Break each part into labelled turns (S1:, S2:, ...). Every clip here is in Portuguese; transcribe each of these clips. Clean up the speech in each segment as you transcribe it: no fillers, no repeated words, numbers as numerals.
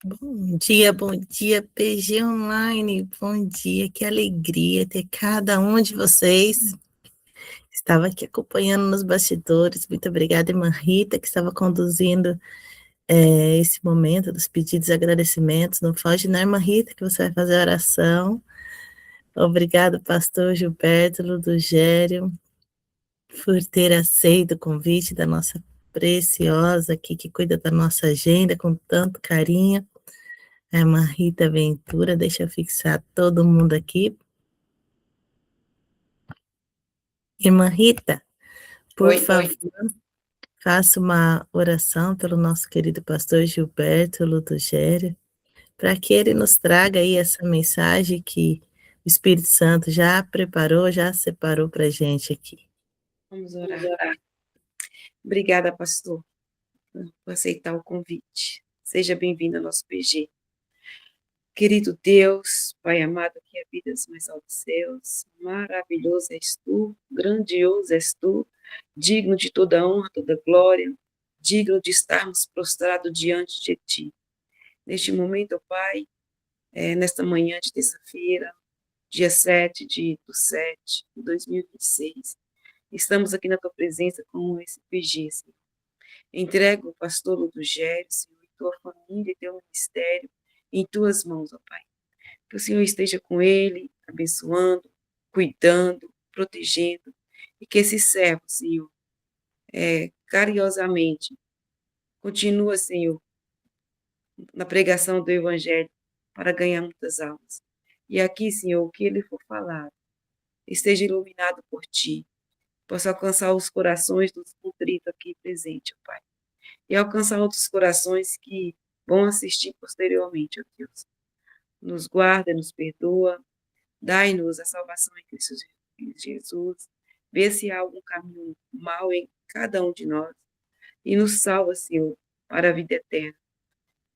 S1: Bom dia, PG Online. Bom dia, que alegria ter cada um de vocês. Estava aqui acompanhando nos bastidores. Muito obrigada, irmã Rita, que estava conduzindo esse momento dos pedidos e agradecimentos. Não foge, né, irmã Rita, que você vai fazer a oração. Obrigado, pastor Gilberto Ludogério, por ter aceito o convite da nossa preciosa aqui, que cuida da nossa agenda com tanto carinho. A irmã Rita Ventura, deixa eu fixar todo mundo aqui. Irmã Rita, por
S2: Oi.
S1: favor, faça uma oração pelo nosso querido pastor Gilberto Ludogério, para que ele nos traga aí essa mensagem que o Espírito Santo já preparou, já separou para a gente aqui.
S2: Vamos orar. Obrigada, pastor, por aceitar o convite. Seja bem-vindo ao nosso PG. Querido Deus, Pai amado que habitas mais altos céus, maravilhoso és tu, grandioso és tu, digno de toda honra, toda glória, digno de estarmos prostrados diante de ti. Neste momento, ó Pai, nesta manhã de terça-feira, dia 7 do 7 de 2026, estamos aqui na tua presença com esse PG, Senhor. Entrego o pastor Ludogério, Senhor, e tua família e teu ministério em tuas mãos, ó Pai. Que o Senhor esteja com ele, abençoando, cuidando, protegendo, e que esse servo, Senhor, carinhosamente, continua, Senhor, na pregação do Evangelho para ganhar muitas almas. E aqui, Senhor, o que ele for falar, esteja iluminado por ti, possa alcançar os corações dos contritos aqui presentes, ó Pai, e alcançar outros corações que vão assistir posteriormente, ó Deus. Nos guarda, nos perdoa, dai-nos a salvação em Cristo Jesus, vê se há algum caminho mau em cada um de nós, e nos salva, Senhor, para a vida eterna.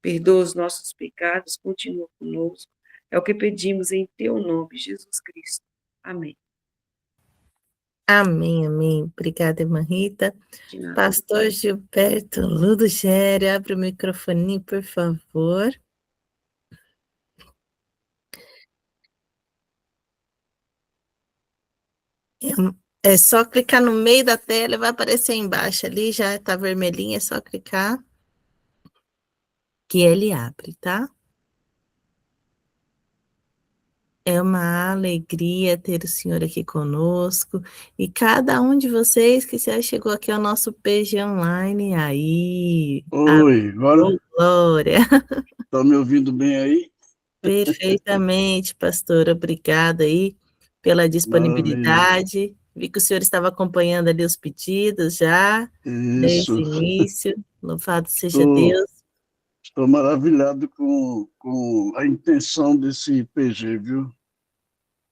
S2: Perdoa os nossos pecados, continua conosco, é o que pedimos em teu nome, Jesus Cristo. Amém.
S1: Amém, amém. Obrigada, irmã Rita.
S2: De nada.
S1: Pastor Gilberto Ludogério, abre o microfone, por favor. É só clicar no meio da tela, vai aparecer embaixo ali, já está vermelhinho, é só clicar que ele abre, tá? É uma alegria ter o senhor aqui conosco e cada um de vocês que já chegou aqui ao nosso PG Online aí.
S3: Oi, agora
S1: Glória.
S3: tá me ouvindo bem aí?
S1: Perfeitamente, pastor. Obrigada aí pela disponibilidade.
S3: Maravilha.
S1: Vi que o senhor estava acompanhando ali os pedidos já, desde
S3: Isso.
S1: o início. Louvado seja Deus.
S3: Estou maravilhado com a intenção desse PG, viu?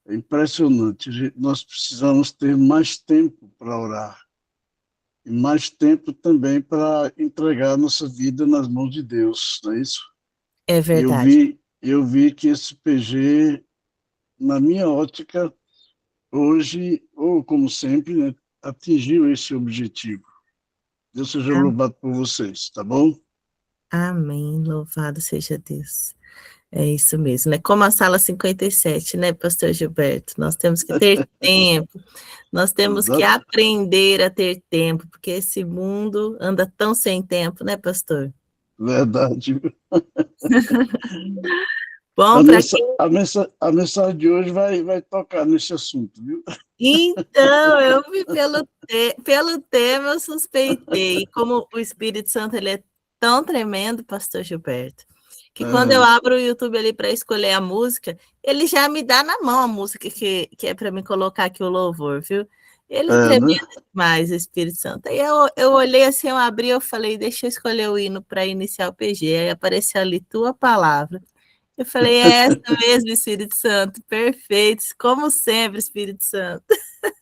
S3: É impressionante. Nós precisamos ter mais tempo para orar e mais tempo também para entregar nossa vida nas mãos de Deus, não é isso?
S1: É verdade.
S3: Eu vi que esse PG, na minha ótica, hoje, ou como sempre, né, atingiu esse objetivo. Deus seja louvado por vocês, tá bom?
S1: Amém, louvado seja Deus. É isso mesmo, né? Como a sala 57, né, pastor Gilberto? Nós temos que ter tempo, nós temos que aprender a ter tempo, porque esse mundo anda tão sem tempo, né, pastor?
S3: Verdade.
S1: Bom,
S3: a mensagem de hoje vai tocar nesse assunto, viu?
S1: Então, eu vi pelo tema, eu suspeitei. Como o Espírito Santo ele é tão tremendo, pastor Gilberto, que quando eu abro o YouTube ali para escolher a música, ele já me dá na mão a música que é para me colocar aqui o louvor, viu? Ele é tremendo demais, o Espírito Santo. Aí eu olhei assim, eu abri, eu falei, deixa eu escolher o hino para iniciar o PG. Aí apareceu ali tua palavra. Eu falei, é essa mesmo, Espírito Santo, perfeito, como sempre, Espírito Santo.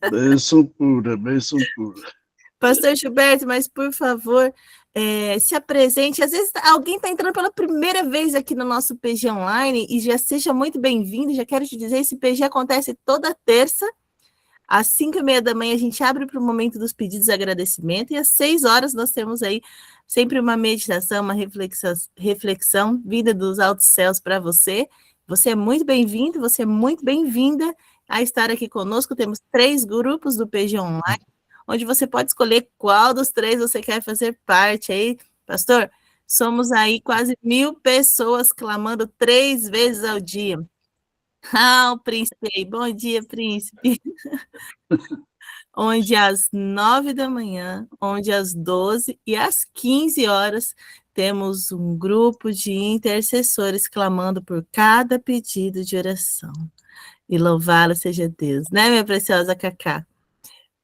S3: Bênção pura, bênção pura.
S1: Pastor Gilberto, mas por favor, se apresente. Às vezes alguém está entrando pela primeira vez aqui no nosso PG Online e já seja muito bem-vindo. Já quero te dizer, esse PG acontece toda terça, Às 5h30 da manhã a gente abre para o momento dos pedidos de agradecimento, e às 6 horas nós temos aí sempre uma meditação, uma reflexão vinda dos altos céus para você. Você é muito bem-vindo, você é muito bem-vinda a estar aqui conosco. Temos 3 grupos do PG Online, onde você pode escolher qual dos 3 você quer fazer parte aí, pastor. Somos aí quase 1.000 pessoas clamando 3 vezes ao dia. Ah, o príncipe aí. Bom dia, príncipe. Onde às 9 da manhã, onde às 12 e às 15 horas, temos um grupo de intercessores clamando por cada pedido de oração. E louvado seja Deus, né, minha preciosa Cacá?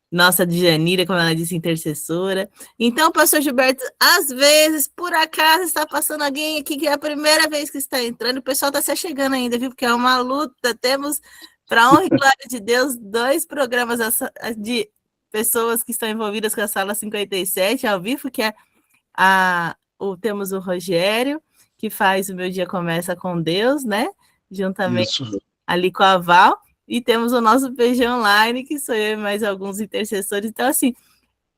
S1: Nossa Djanira, como ela disse, intercessora. Então, pastor Gilberto, às vezes, por acaso, está passando alguém aqui que é a primeira vez que está entrando, o pessoal está se achegando ainda, viu? Porque é uma luta. Temos, para honra e glória de Deus, 2 programas de pessoas que estão envolvidas com a Sala 57 ao vivo, que é temos o Rogério, que faz o Meu Dia Começa com Deus, né? Juntamente ali com a Val. E temos o nosso PG Online, que sou eu e mais alguns intercessores. Então, assim,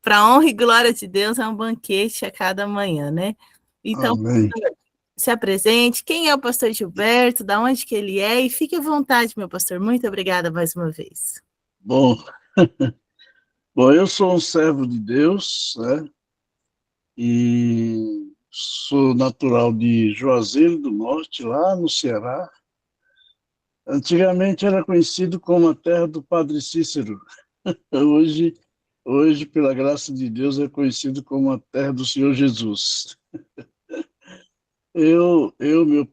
S1: para honra e glória de Deus, é um banquete a cada manhã, né? Então, pastor, se apresente. Quem é o pastor Gilberto? Da onde que ele é? E fique à vontade, meu pastor. Muito obrigada mais uma vez.
S3: Bom, eu sou um servo de Deus, né? E sou natural de Juazeiro do Norte, lá no Ceará. Antigamente era conhecido como a terra do Padre Cícero. Hoje, pela graça de Deus, é conhecido como a terra do Senhor Jesus. Meu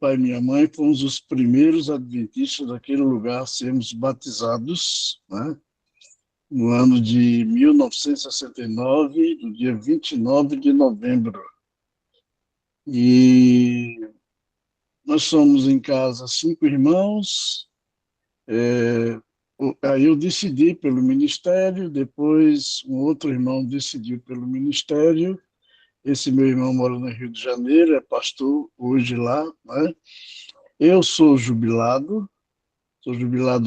S3: pai e minha mãe fomos os primeiros adventistas daquele lugar a sermos batizados, né? No ano de 1969, no dia 29 de novembro. E nós somos em casa 5 irmãos. Aí eu decidi pelo ministério, depois um outro irmão decidiu pelo ministério. Esse meu irmão mora no Rio de Janeiro, é pastor hoje lá, né? Eu sou jubilado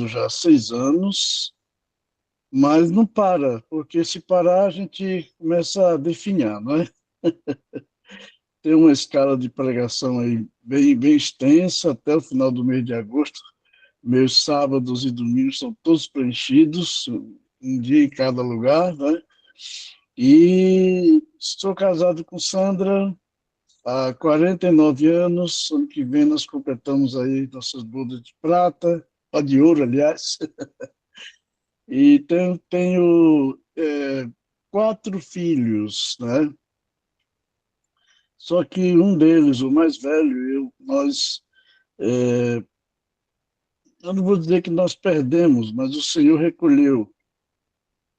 S3: já há 6 anos, mas não para, porque se parar a gente começa a definhar, não é? Tem uma escala de pregação aí bem extensa, até o final do mês de agosto. Meus sábados e domingos são todos preenchidos, um dia em cada lugar, né? E estou casado com Sandra há 49 anos. Ano que vem nós completamos aí nossas bodas de prata, de ouro, aliás. E tenho 4 filhos, né? Só que um deles, o mais velho, eu não vou dizer que nós perdemos, mas o Senhor recolheu.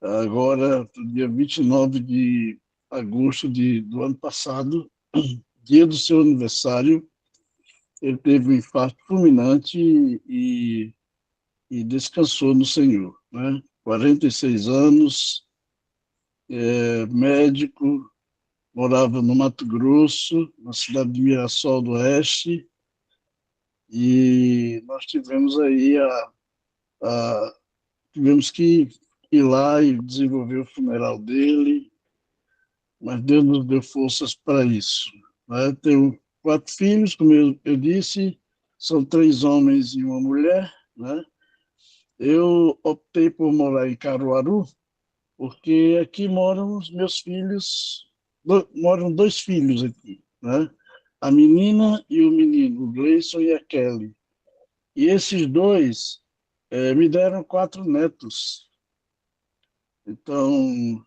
S3: Agora, no dia 29 de agosto do ano passado, dia do seu aniversário, ele teve um infarto fulminante e descansou no Senhor, né? 46 anos, médico, morava no Mato Grosso, na cidade de Mirassol do Oeste, e nós tivemos aí tivemos que ir lá e desenvolver o funeral dele, mas Deus nos deu forças para isso, né? Tenho 4 filhos, como eu disse, são 3 homens e uma mulher, né? Eu optei por morar em Caruaru, porque aqui moram os meus filhos, moram 2 filhos aqui, né? A menina e o menino, o Gleison e a Kelly. E esses 2 me deram 4 netos. Então,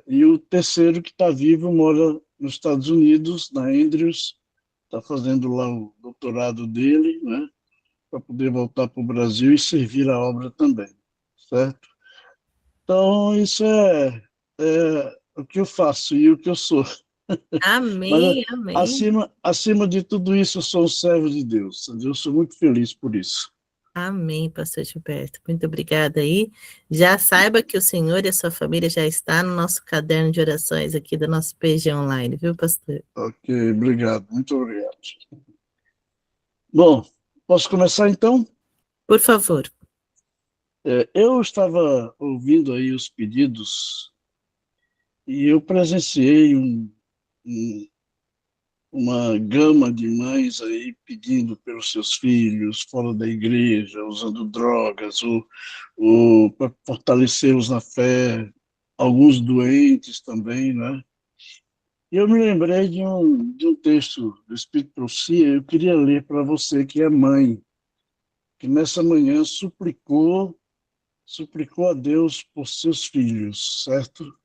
S3: e o terceiro que está vivo mora nos Estados Unidos, na Andrews, está fazendo lá o doutorado dele, né? Para poder voltar para o Brasil e servir a obra também, certo? Então, isso é o que eu faço e o que eu sou. Mas,
S1: Amém, amém.
S3: acima de tudo isso, eu sou um servo de Deus. Eu sou muito feliz por isso.
S1: Amém, pastor Gilberto. Muito obrigada aí. Já saiba que o Senhor e a sua família já está no nosso caderno de orações aqui do nosso PG Online, viu, pastor?
S3: Ok, obrigado. Muito obrigado. Bom, posso começar então?
S1: Por favor.
S3: Eu estava ouvindo aí os pedidos e eu presenciei um- uma gama de mães aí pedindo pelos seus filhos fora da igreja, usando drogas, para fortalecê-los na fé, alguns doentes também, né? E eu me lembrei de um texto do Espírito Profecia, eu queria ler para você que é mãe, que nessa manhã suplicou a Deus por seus filhos, certo?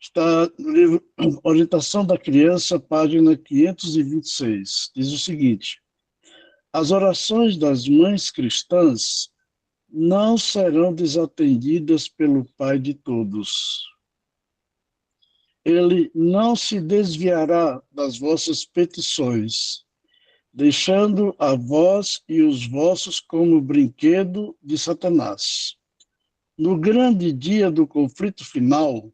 S3: Está no livro Orientação da Criança, página 526. Diz o seguinte: as orações das mães cristãs não serão desatendidas pelo Pai de todos. Ele não se desviará das vossas petições, deixando a vós e os vossos como brinquedo de Satanás. No grande dia do conflito final,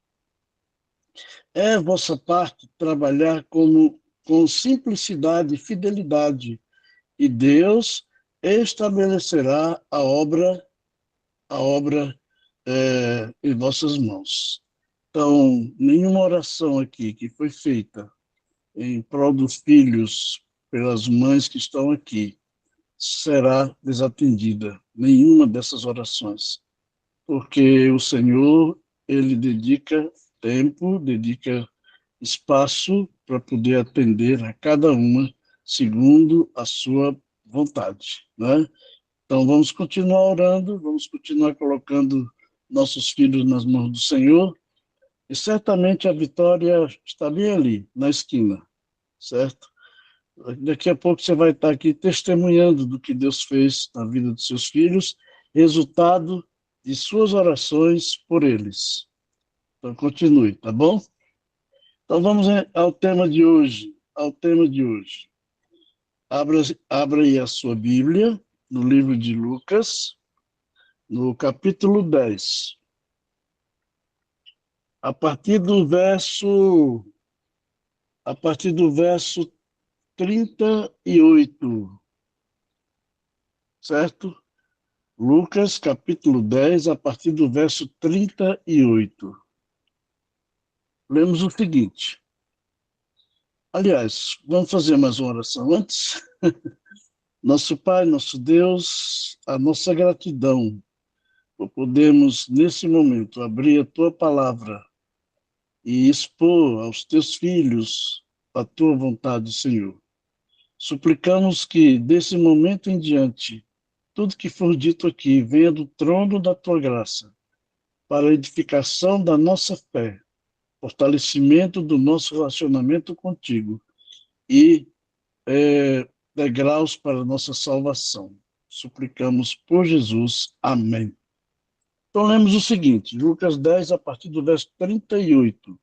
S3: é vossa parte trabalhar com simplicidade e fidelidade, e Deus estabelecerá a obra em vossas mãos. Então, nenhuma oração aqui que foi feita em prol dos filhos pelas mães que estão aqui será desatendida. Nenhuma dessas orações. Porque o Senhor, ele dedica tempo, dedica espaço para poder atender a cada uma segundo a sua vontade, né? Então vamos continuar orando, vamos continuar colocando nossos filhos nas mãos do Senhor e certamente a vitória está bem ali, na esquina, certo? Daqui a pouco você vai estar aqui testemunhando do que Deus fez na vida dos seus filhos, resultado de suas orações por eles. Então continue, tá bom? Então vamos ao tema de hoje. Ao tema de hoje. Abra aí a sua Bíblia, no livro de Lucas, no capítulo 10. A partir do verso, a partir do verso 38, certo? Lucas, capítulo 10, a partir do verso 38. Lemos o seguinte. Aliás, vamos fazer mais uma oração antes? Nosso Pai, nosso Deus, a nossa gratidão por podermos, nesse momento, abrir a Tua palavra e expor aos Teus filhos a Tua vontade, Senhor. Suplicamos que, desse momento em diante, tudo que for dito aqui venha do trono da Tua graça, para a edificação da nossa fé, fortalecimento do nosso relacionamento contigo e degraus para a nossa salvação. Suplicamos por Jesus. Amém. Então, lemos o seguinte, Lucas 10, a partir do verso 38.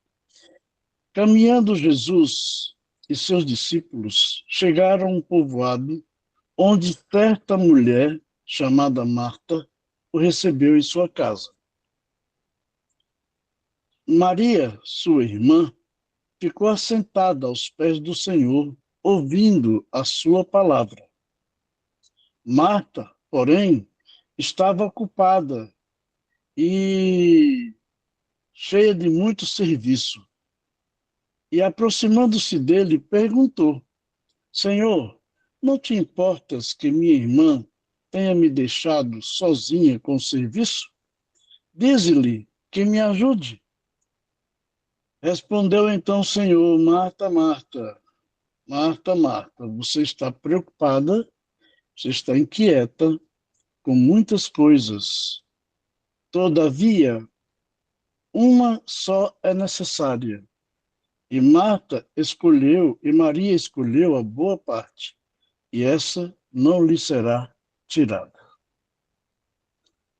S3: Caminhando Jesus e seus discípulos chegaram a um povoado onde certa mulher, chamada Marta, o recebeu em sua casa. Maria, sua irmã, ficou assentada aos pés do Senhor, ouvindo a sua palavra. Marta, porém, estava ocupada e cheia de muito serviço. E, aproximando-se dele, perguntou: Senhor, não te importas que minha irmã tenha me deixado sozinha com o serviço? Dize-lhe que me ajude. Respondeu então o Senhor: Marta, Marta, Marta, Marta, você está preocupada, você está inquieta com muitas coisas. Todavia, uma só é necessária. E Maria escolheu a boa parte, e essa não lhe será tirada.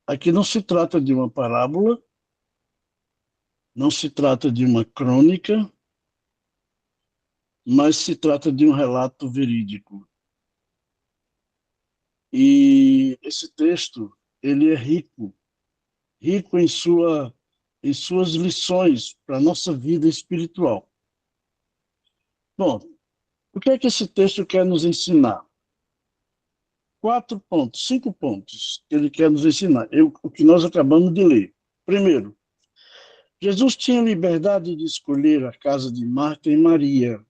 S3: Aqui não se trata de uma parábola, não se trata de uma crônica, mas se trata de um relato verídico. E esse texto, ele é rico em suas lições para a nossa vida espiritual. Bom, o que é que esse texto quer nos ensinar? 4 pontos, 5 pontos que ele quer nos ensinar. O que nós acabamos de ler. Primeiro, Jesus tinha liberdade de escolher a casa de Marta e Maria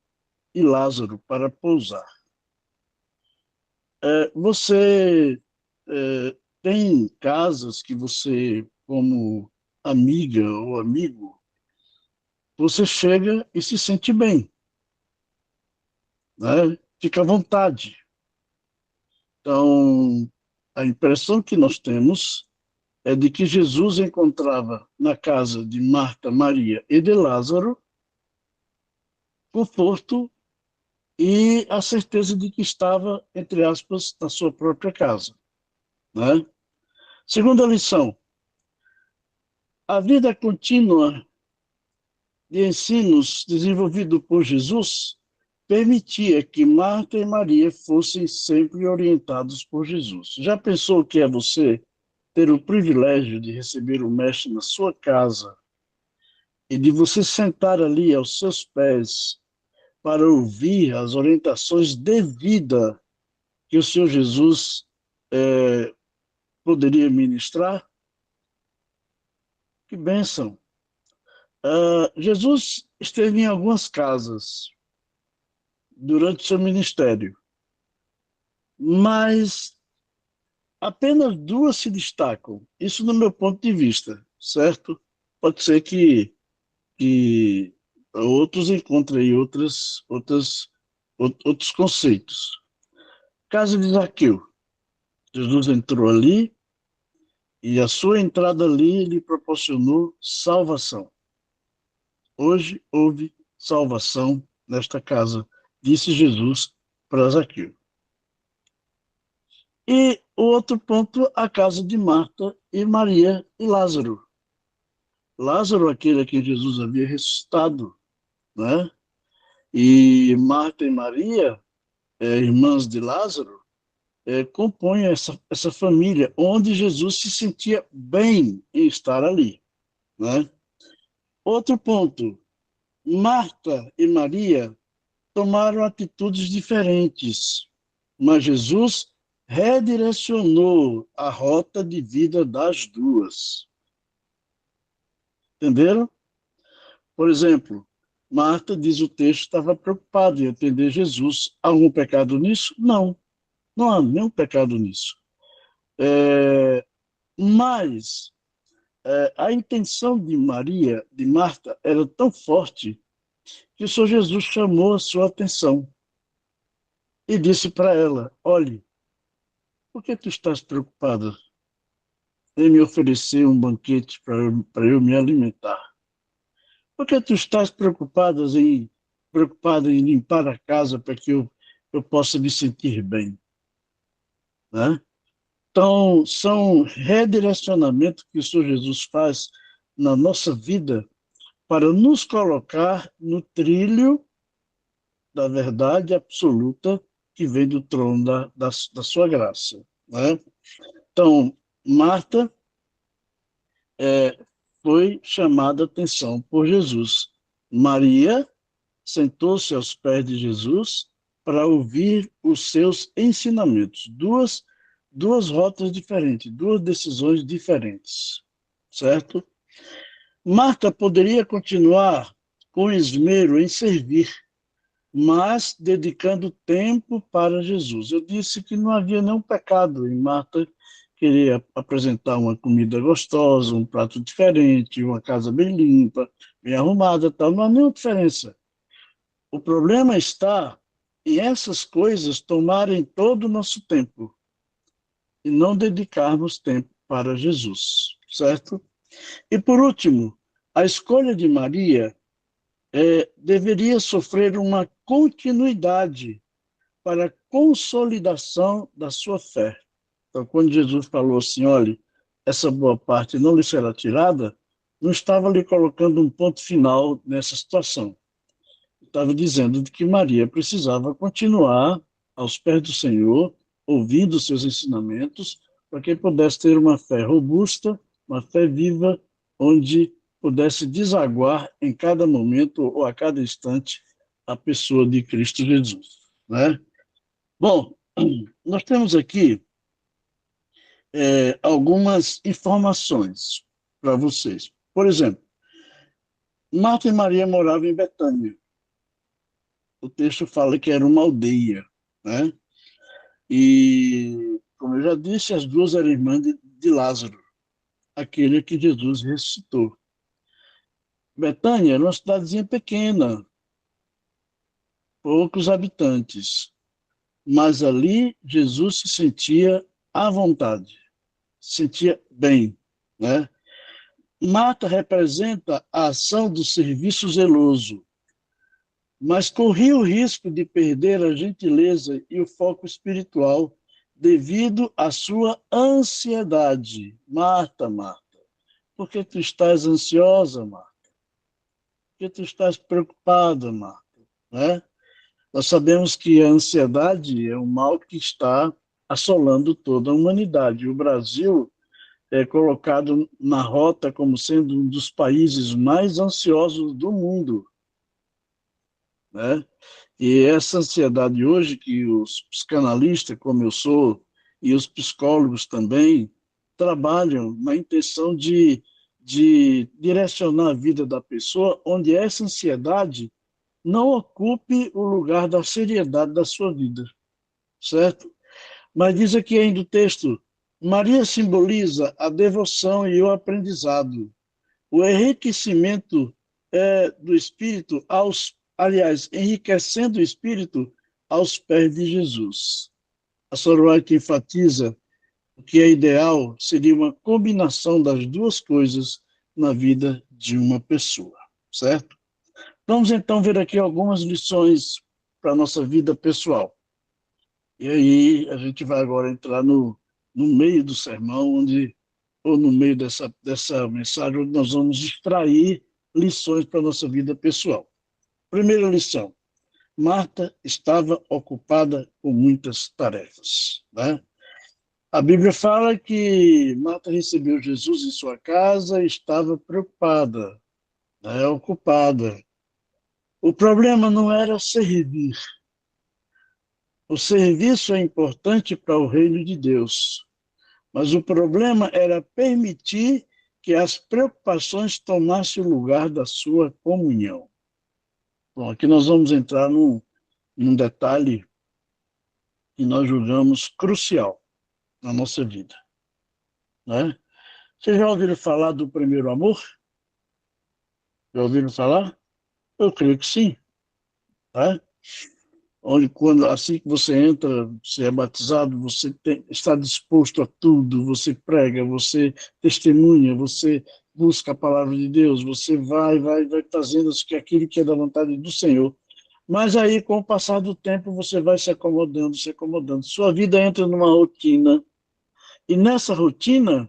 S3: e Lázaro para pousar. Você tem casas que você, como amiga ou amigo, você chega e se sente bem, né? Fica à vontade. Então, a impressão que nós temos é de que Jesus encontrava na casa de Marta, Maria e de Lázaro conforto e a certeza de que estava, entre aspas, na sua própria casa, né? Segunda lição, a vida contínua de ensinos desenvolvido por Jesus permitia que Marta e Maria fossem sempre orientados por Jesus. Já pensou o que é você ter o privilégio de receber o mestre na sua casa e de você sentar ali aos seus pés para ouvir as orientações de vida que o Senhor Jesus poderia ministrar? Que bênção! Jesus esteve em algumas casas durante seu ministério, mas apenas 2 se destacam. Isso no meu ponto de vista, certo? Pode ser que outros encontrem aí outros conceitos. Casa de Zaqueu. Jesus entrou ali e a sua entrada ali lhe proporcionou salvação. Hoje houve salvação nesta casa, disse Jesus para Zaqueu. E o outro ponto, a casa de Marta e Maria e Lázaro. Lázaro, aquele a quem Jesus havia ressuscitado, né? E Marta e Maria, irmãs de Lázaro, compõem essa família, onde Jesus se sentia bem em estar ali, né? Outro ponto, Marta e Maria tomaram atitudes diferentes, mas Jesus redirecionou a rota de vida das duas. Entenderam? Por exemplo, Marta, diz o texto, estava preocupada em atender Jesus. Há algum pecado nisso? Não, não há nenhum pecado nisso. Mas a intenção de Maria, de Marta, era tão forte que o Senhor Jesus chamou a sua atenção e disse para ela: olhe, por que tu estás preocupada em me oferecer um banquete para eu me alimentar? Por que tu estás preocupada em limpar a casa para que eu possa me sentir bem? Né? Então, são redirecionamentos que o Senhor Jesus faz na nossa vida para nos colocar no trilho da verdade absoluta que vem do trono da sua graça. Né? Então, Marta foi chamada a atenção por Jesus. Maria sentou-se aos pés de Jesus para ouvir os seus ensinamentos. Duas rotas diferentes, 2 decisões diferentes, certo? Marta poderia continuar com esmero em servir, mas dedicando tempo para Jesus. Eu disse que não havia nenhum pecado em Marta querer apresentar uma comida gostosa, um prato diferente, uma casa bem limpa, bem arrumada, tal. Não há nenhuma diferença. O problema está em essas coisas tomarem todo o nosso tempo e não dedicarmos tempo para Jesus, certo? E por último, a escolha de Maria deveria sofrer uma continuidade para a consolidação da sua fé. Então, quando Jesus falou assim, olha, essa boa parte não lhe será tirada, não estava lhe colocando um ponto final nessa situação. Estava dizendo que Maria precisava continuar aos pés do Senhor, ouvindo os seus ensinamentos, para que pudesse ter uma fé robusta, uma fé viva, onde pudesse desaguar em cada momento ou a cada instante a pessoa de Cristo Jesus. Né? Bom, Nós temos aqui algumas informações para vocês. Por exemplo, Marta e Maria moravam em Betânia. O texto fala que era uma aldeia, né? E, como eu já disse, as duas eram irmãs de Lázaro, aquele que Jesus ressuscitou. Betânia era uma cidadezinha pequena, poucos habitantes, mas ali Jesus se sentia à vontade, se sentia bem, né? Marta representa a ação do serviço zeloso, mas corria o risco de perder a gentileza e o foco espiritual devido à sua ansiedade. Marta, Marta, por que tu estás ansiosa, Marta? Por que tu estás preocupada, Marta? Né? Nós sabemos que a ansiedade é um mal que está assolando toda a humanidade. O Brasil é colocado na rota como sendo um dos países mais ansiosos do mundo, né? E essa ansiedade hoje que os psicanalistas, como eu sou, e os psicólogos também, trabalham na intenção de direcionar a vida da pessoa onde essa ansiedade não ocupe o lugar da seriedade da sua vida, certo? Mas diz aqui ainda o texto, Maria simboliza a devoção e o aprendizado, o enriquecimento do Espírito aliás, enriquecendo o Espírito aos pés de Jesus. A Sorority enfatiza que é ideal seria uma combinação das duas coisas na vida de uma pessoa, certo? Vamos então ver aqui algumas lições para a nossa vida pessoal. E aí a gente vai agora entrar no meio do sermão, ou no meio dessa mensagem, onde nós vamos extrair lições para a nossa vida pessoal. Primeira lição, Marta estava ocupada com muitas tarefas, né? A Bíblia fala que Marta recebeu Jesus em sua casa e estava preocupada, né, ocupada. O problema não era servir. O serviço é importante para o reino de Deus, mas o problema era permitir que as preocupações tomassem o lugar da sua comunhão. Bom, aqui nós vamos entrar num detalhe que nós julgamos crucial na nossa vida, né? Vocês já ouviram falar do primeiro amor? Já ouviram falar? Eu creio que sim, né? Onde, assim que você entra, você é batizado, você está disposto a tudo, você prega, você testemunha, você busca a palavra de Deus, você vai fazendo aquilo que é da vontade do Senhor. Mas aí, com o passar do tempo, você vai se acomodando, se acomodando. Sua vida entra numa rotina, e nessa rotina,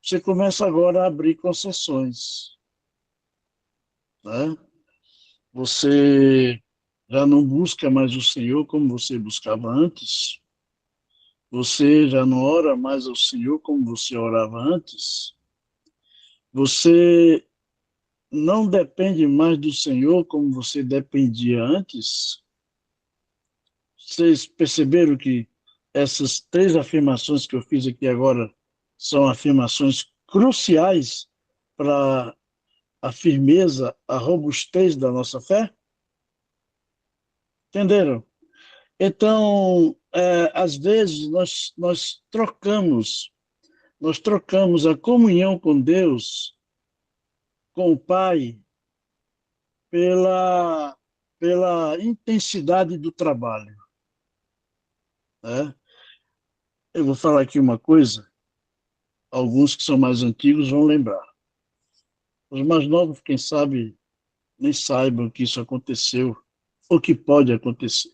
S3: você começa agora a abrir concessões, né? Você já não busca mais o Senhor como você buscava antes. Você já não ora mais ao Senhor como você orava antes. Você não depende mais do Senhor como você dependia antes. Vocês perceberam que essas três afirmações que eu fiz aqui agora são afirmações cruciais para a firmeza, a robustez da nossa fé? Entenderam? Então, às vezes, nós trocamos a comunhão com Deus, com o Pai, pela intensidade do trabalho, né? Eu vou falar aqui uma coisa, alguns que são mais antigos vão lembrar. Os mais novos, quem sabe, nem saibam que isso aconteceu, ou que pode acontecer.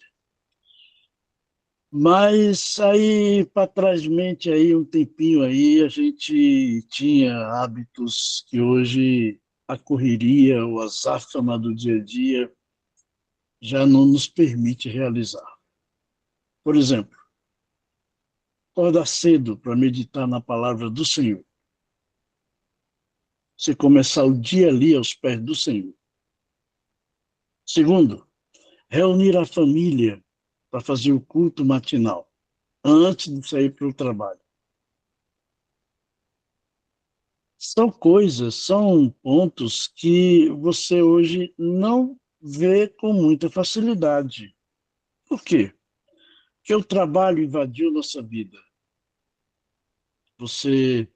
S3: Mas aí, para trás mente, aí, um tempinho aí, a gente tinha hábitos que hoje a correria, ou a azáfama do dia a dia já não nos permite realizar. Por exemplo, acordar cedo para meditar na palavra do Senhor. Você começar o dia ali aos pés do Senhor. Segundo, reunir a família para fazer o culto matinal. antes de sair para o trabalho. São coisas, são pontos que você hoje não vê com muita facilidade. Por quê? Porque o trabalho invadiu nossa vida. Você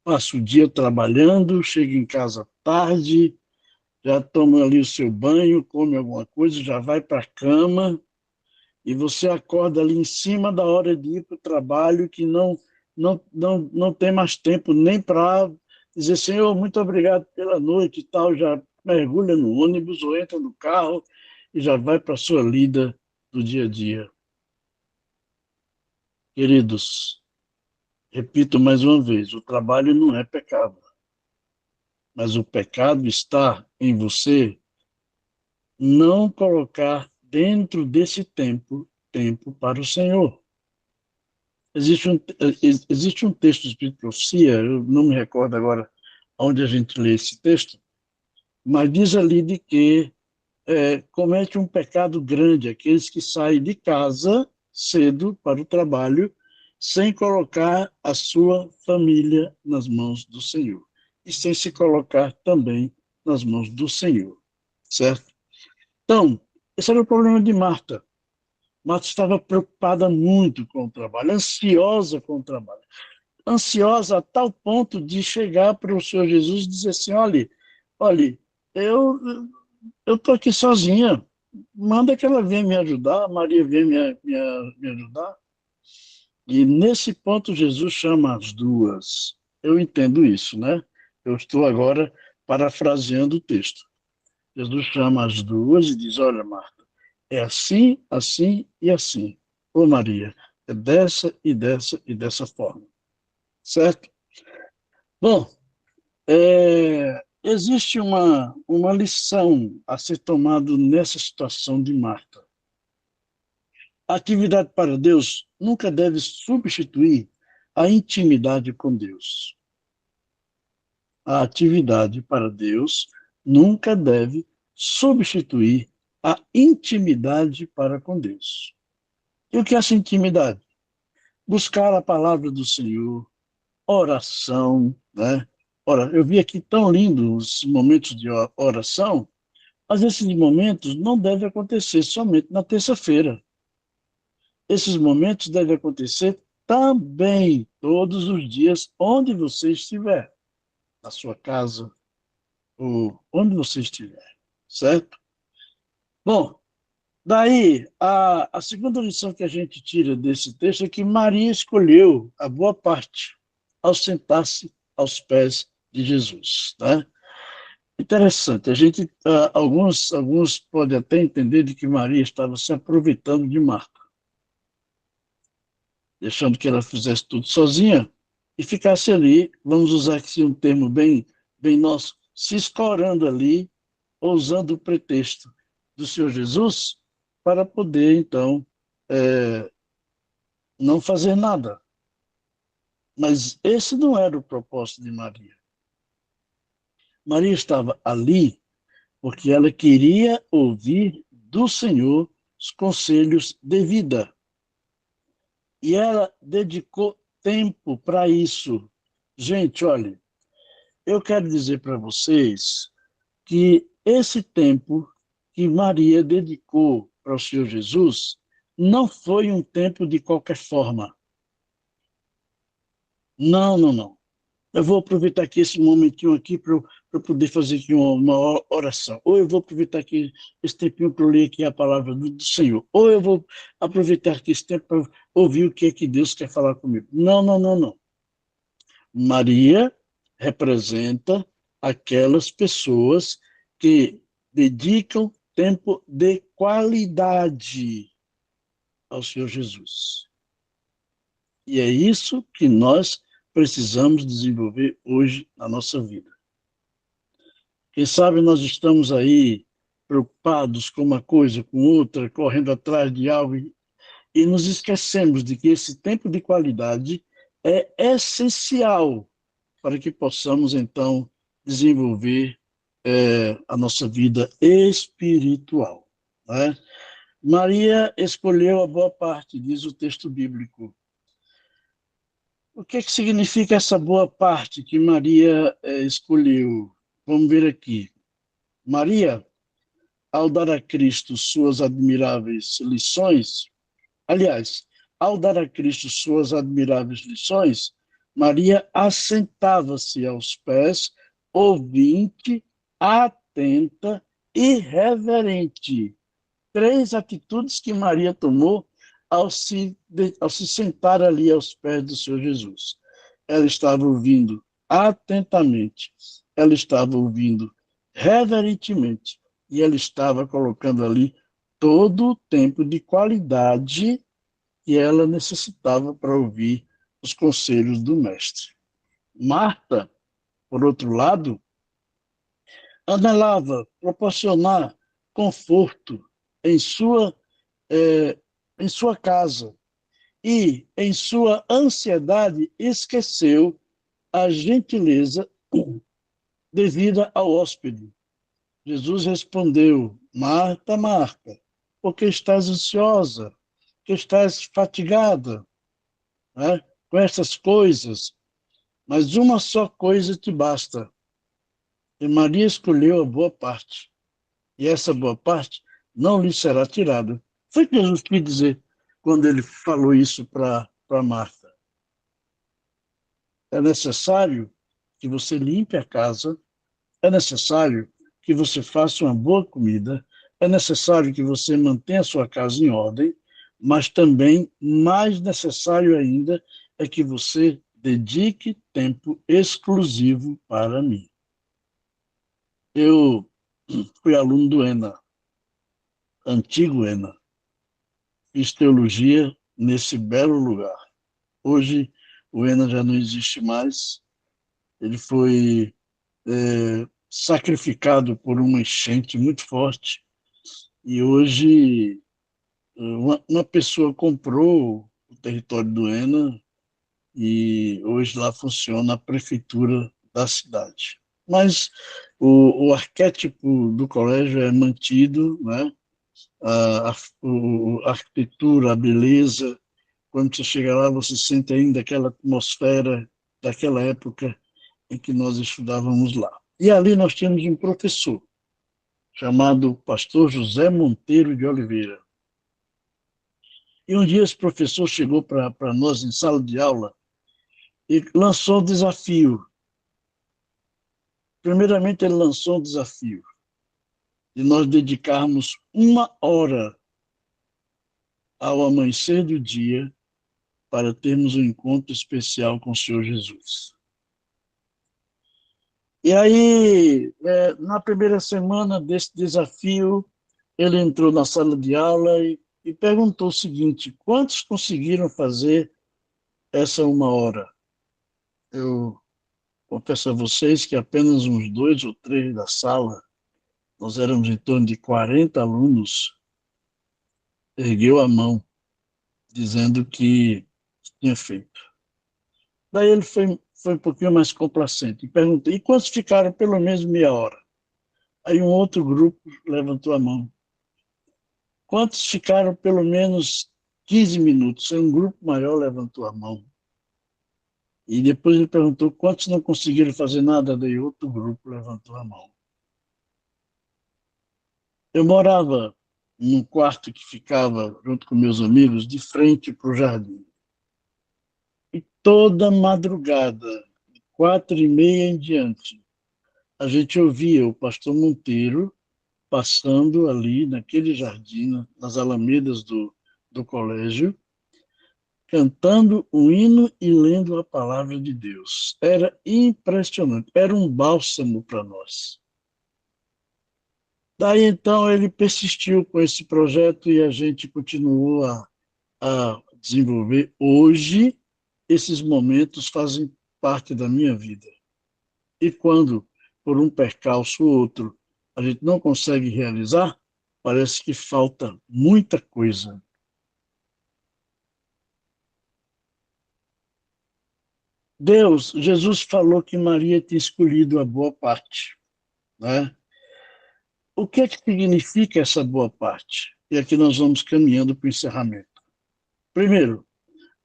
S3: passa o dia trabalhando, chega em casa tarde, já toma ali o seu banho, come alguma coisa, já vai para a cama, e você acorda ali em cima da hora de ir para o trabalho, que não tem mais tempo nem para dizer, Senhor, muito obrigado pela noite e tal, já mergulha no ônibus ou entra no carro e já vai para a sua lida do dia a dia. Queridos, repito mais uma vez, o trabalho não é pecado, mas o pecado está em você não colocar dentro desse tempo para o Senhor. Existe um texto do Espírito de Profecia, eu não me recordo agora onde a gente lê esse texto, mas diz ali de que comete um pecado grande aqueles que saem de casa cedo para o trabalho sem colocar a sua família nas mãos do Senhor e sem se colocar também nas mãos do Senhor, certo? Então, esse era o problema de Marta. Marta estava preocupada muito com o trabalho, ansiosa com o trabalho, ansiosa a tal ponto de chegar para o Senhor Jesus e dizer assim, olha, eu estou aqui sozinha, manda que ela venha me ajudar, Maria venha me ajudar. E nesse ponto Jesus chama as duas. Eu entendo isso, né? Eu estou agora parafraseando o texto. Jesus chama as duas e diz, olha, Marta, é assim, assim e assim. Ô Maria, é dessa e dessa e dessa forma. Certo? Bom, existe uma lição a ser tomada nessa situação de Marta. A atividade para Deus nunca deve substituir a intimidade com Deus. A atividade para Deus nunca deve substituir a intimidade para com Deus. E o que é essa intimidade? Buscar a palavra do Senhor, oração, né? Ora, eu vi aqui tão lindo os momentos de oração, mas esses momentos não devem acontecer somente na terça-feira. Esses momentos devem acontecer também todos os dias, onde você estiver, na sua casa, ou onde você estiver, certo? Bom, daí, a segunda lição que a gente tira desse texto é que Maria escolheu a boa parte ao sentar-se aos pés de Jesus, né? Interessante, alguns podem até entender de que Maria estava se aproveitando de Marta, deixando que ela fizesse tudo sozinha e ficasse ali, vamos usar aqui um termo bem nosso, se escorando ali, ou usando o pretexto do Senhor Jesus para poder, então, não fazer nada. Mas esse não era o propósito de Maria. Maria estava ali porque ela queria ouvir do Senhor os conselhos de vida. E ela dedicou tempo para isso. Gente, olha, eu quero dizer para vocês que esse tempo que Maria dedicou para o Senhor Jesus não foi um tempo de qualquer forma. Não. Eu vou aproveitar aqui esse momentinho aqui para eu poder fazer aqui uma oração. Ou eu vou aproveitar aqui esse tempinho para eu ler aqui a palavra do Senhor. Ou eu vou aproveitar aqui esse tempo para ouvir o que é que Deus quer falar comigo. Não. Maria representa aquelas pessoas que dedicam tempo de qualidade ao Senhor Jesus. E é isso que nós precisamos desenvolver hoje na nossa vida. Quem sabe nós estamos aí preocupados com uma coisa, com outra, correndo atrás de algo e nos esquecemos de que esse tempo de qualidade é essencial para que possamos, então, desenvolver a nossa vida espiritual, né? Maria escolheu a boa parte, diz o texto bíblico. O que significa essa boa parte que Maria escolheu? Vamos ver aqui. Maria, ao dar a Cristo suas admiráveis lições, aliás, ao dar a Cristo suas admiráveis lições, Maria assentava-se aos pés, ouvinte, atenta e reverente. 3 atitudes que Maria tomou ao se sentar ali aos pés do Senhor Jesus. Ela estava ouvindo atentamente, ela estava ouvindo reverentemente, e ela estava colocando ali todo o tempo de qualidade que ela necessitava para ouvir os conselhos do Mestre. Marta, por outro lado, anelava proporcionar conforto em sua casa e, em sua ansiedade, esqueceu a gentileza devida ao hóspede. Jesus respondeu: Marta, Marta, porque estás ansiosa, porque estás fatigada, né, com essas coisas, mas uma só coisa te basta. E Maria escolheu a boa parte, e essa boa parte não lhe será tirada. Foi o que Jesus quis dizer quando ele falou isso para Marta. É necessário que você limpe a casa, é necessário que você faça uma boa comida, é necessário que você mantenha a sua casa em ordem, mas também, mais necessário ainda, é que você dedique tempo exclusivo para mim. Eu fui aluno do ENA, antigo ENA, fiz teologia nesse belo lugar. Hoje o ENA já não existe mais, ele foi sacrificado por uma enchente muito forte, e hoje uma pessoa comprou o território do ENA e hoje lá funciona a prefeitura da cidade. Mas o arquétipo do colégio é mantido, né? A arquitetura, a beleza. Quando você chega lá, você sente ainda aquela atmosfera daquela época em que nós estudávamos lá. E ali nós tínhamos um professor chamado pastor José Monteiro de Oliveira. E um dia esse professor chegou para nós em sala de aula e lançou um desafio. Primeiramente, ele lançou um desafio de nós dedicarmos 1 hora ao amanhecer do dia para termos um encontro especial com o Senhor Jesus. E aí, na primeira semana desse desafio, ele entrou na sala de aula e perguntou o seguinte: quantos conseguiram fazer essa 1 hora? Eu confesso a vocês que apenas uns 2 ou 3 da sala, nós éramos em torno de 40 alunos, ergueu a mão, dizendo que tinha feito. Daí ele foi um pouquinho mais complacente e perguntei: e quantos ficaram pelo menos meia hora? Aí um outro grupo levantou a mão. Quantos ficaram pelo menos 15 minutos? Aí um grupo maior levantou a mão. E depois ele perguntou quantos não conseguiram fazer nada, daí outro grupo levantou a mão. Eu morava num quarto que ficava, junto com meus amigos, de frente para o jardim. E toda madrugada, de 4h30 em diante, a gente ouvia o pastor Monteiro passando ali naquele jardim, nas alamedas do colégio, cantando o hino e lendo a palavra de Deus. Era impressionante, era um bálsamo para nós. Daí, então, ele persistiu com esse projeto e a gente continuou a desenvolver. Hoje, esses momentos fazem parte da minha vida. E quando, por um percalço ou outro, a gente não consegue realizar, parece que falta muita coisa. Jesus falou que Maria tinha escolhido a boa parte, né? O que é que significa essa boa parte? E aqui nós vamos caminhando para o encerramento. Primeiro,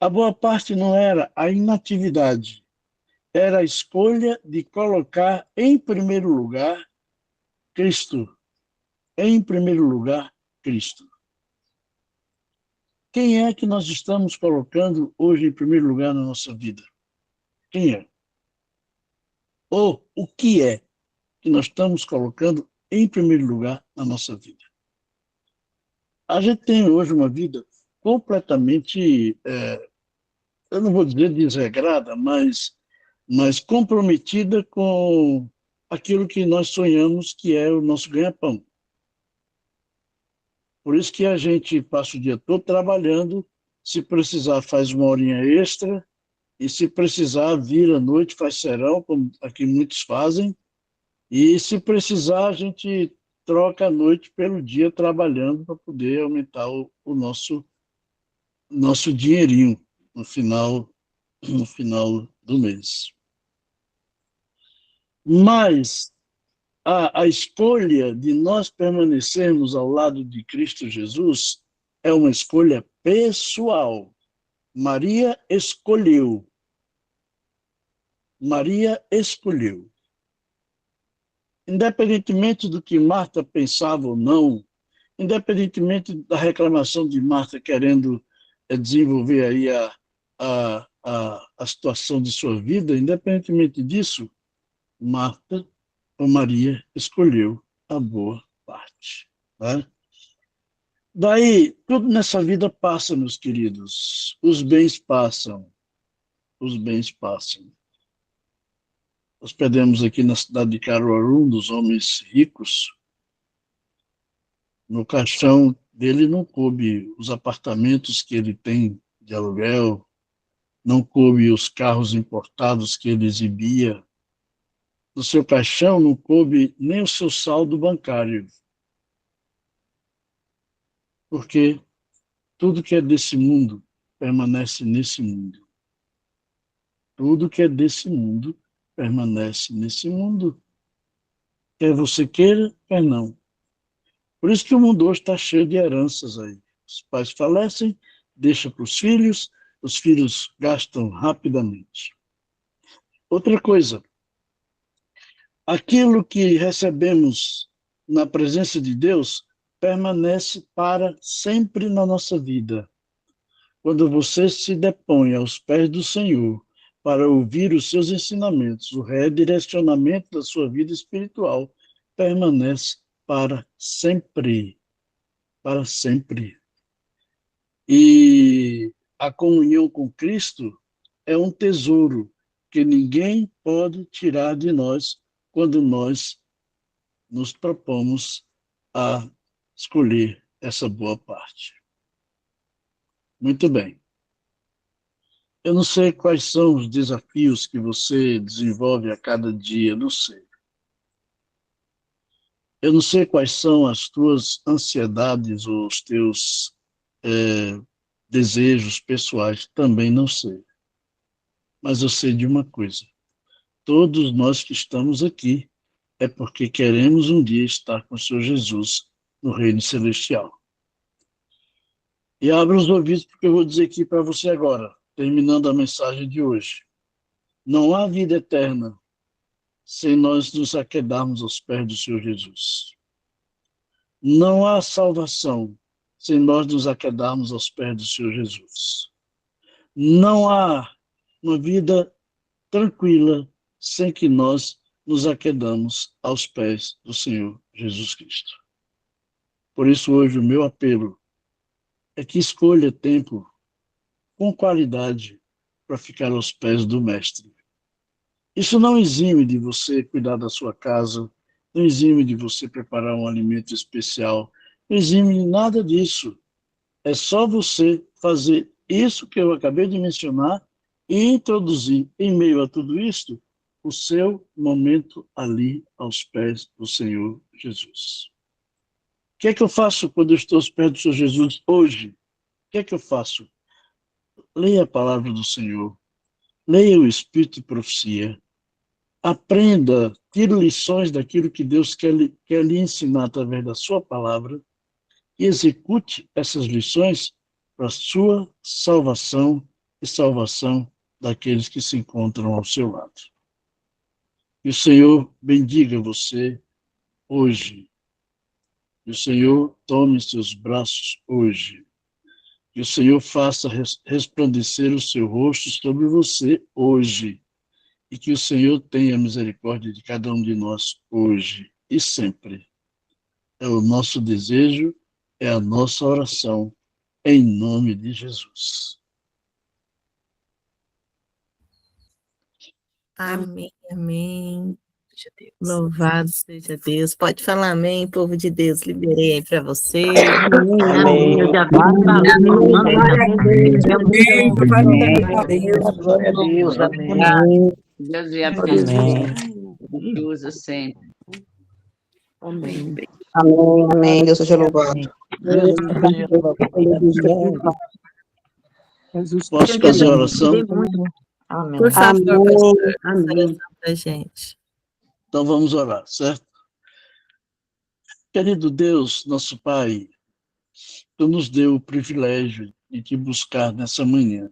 S3: a boa parte não era a inatividade, era a escolha de colocar em primeiro lugar Cristo. Em primeiro lugar, Cristo. Quem é que nós estamos colocando hoje em primeiro lugar na nossa vida? Quem é? Ou o que é que nós estamos colocando em primeiro lugar na nossa vida? A gente tem hoje uma vida completamente, eu não vou dizer desregrada, mas comprometida com aquilo que nós sonhamos que é o nosso ganha-pão. Por isso que a gente passa o dia todo trabalhando, se precisar faz uma horinha extra, e se precisar vira à noite, faz serão, como aqui muitos fazem, e se precisar a gente troca a noite pelo dia trabalhando para poder aumentar o nosso dinheirinho no final do mês. Mas a escolha de nós permanecermos ao lado de Cristo Jesus é uma escolha pessoal. Maria escolheu. Maria escolheu. Independentemente do que Marta pensava ou não, independentemente da reclamação de Marta querendo desenvolver aí a situação de sua vida, independentemente disso, Marta ou Maria escolheu a boa parte. Né? Daí, tudo nessa vida passa, meus queridos. Os bens passam. Os bens passam. Hospedamos aqui na cidade de Caruaru, um dos homens ricos. No caixão dele não coube os apartamentos que ele tem de aluguel, não coube os carros importados que ele exibia. No seu caixão não coube nem o seu saldo bancário. Porque tudo que é desse mundo permanece nesse mundo. Tudo que é desse mundo permanece nesse mundo. Quer você queira, quer não. Por isso que o mundo hoje está cheio de heranças aí. Os pais falecem, deixam para os filhos gastam rapidamente. Outra coisa, aquilo que recebemos na presença de Deus permanece para sempre na nossa vida. Quando você se depõe aos pés do Senhor para ouvir os seus ensinamentos, o redirecionamento da sua vida espiritual permanece para sempre. Para sempre. E a comunhão com Cristo é um tesouro que ninguém pode tirar de nós quando nós nos propomos a escolher essa boa parte. Muito bem. Eu não sei quais são os desafios que você desenvolve a cada dia, não sei. Eu não sei quais são as tuas ansiedades ou os teus desejos pessoais, também não sei. Mas eu sei de uma coisa. Todos nós que estamos aqui é porque queremos um dia estar com o Senhor Jesus no reino celestial. E abra os ouvidos porque eu vou dizer aqui para você agora, terminando a mensagem de hoje. Não há vida eterna sem nós nos aquedarmos aos pés do Senhor Jesus. Não há salvação sem nós nos aquedarmos aos pés do Senhor Jesus. Não há uma vida tranquila sem que nós nos aquedamos aos pés do Senhor Jesus Cristo. Por isso, hoje, o meu apelo é que escolha tempo com qualidade para ficar aos pés do Mestre. Isso não exime de você cuidar da sua casa, não exime de você preparar um alimento especial, não exime de nada disso. É só você fazer isso que eu acabei de mencionar e introduzir, em meio a tudo isto, o seu momento ali aos pés do Senhor Jesus. O que é que eu faço quando eu estou aos pés do Senhor Jesus hoje? O que é que eu faço? Leia a palavra do Senhor, leia o Espírito de Profecia, aprenda, tire lições daquilo que Deus quer lhe ensinar através da sua palavra e execute essas lições para a sua salvação e salvação daqueles que se encontram ao seu lado. Que o Senhor bendiga você hoje. Que o Senhor tome em seus braços hoje. Que o Senhor faça resplandecer o seu rosto sobre você hoje. E que o Senhor tenha misericórdia de cada um de nós hoje e sempre. É o nosso desejo, é a nossa oração, em nome de Jesus.
S1: Amém, amém.
S2: Seja Deus.
S1: Louvado seja Deus. Pode falar amém, povo de Deus. Liberei aí para vocês.
S4: Amém. Eu já vi
S5: Glória a Deus. Amém. Deus lhe abençoe. Te usa sempre.
S2: Amém.
S6: Amém, amém. Deus seja louvado.
S3: Posso fazer a oração?
S5: Amém.
S1: Por favor, pastor, faça
S6: Amém.
S1: oração para a gente.
S3: Então vamos orar, certo? Querido Deus, nosso Pai, Tu nos deu o privilégio de Te buscar nessa manhã.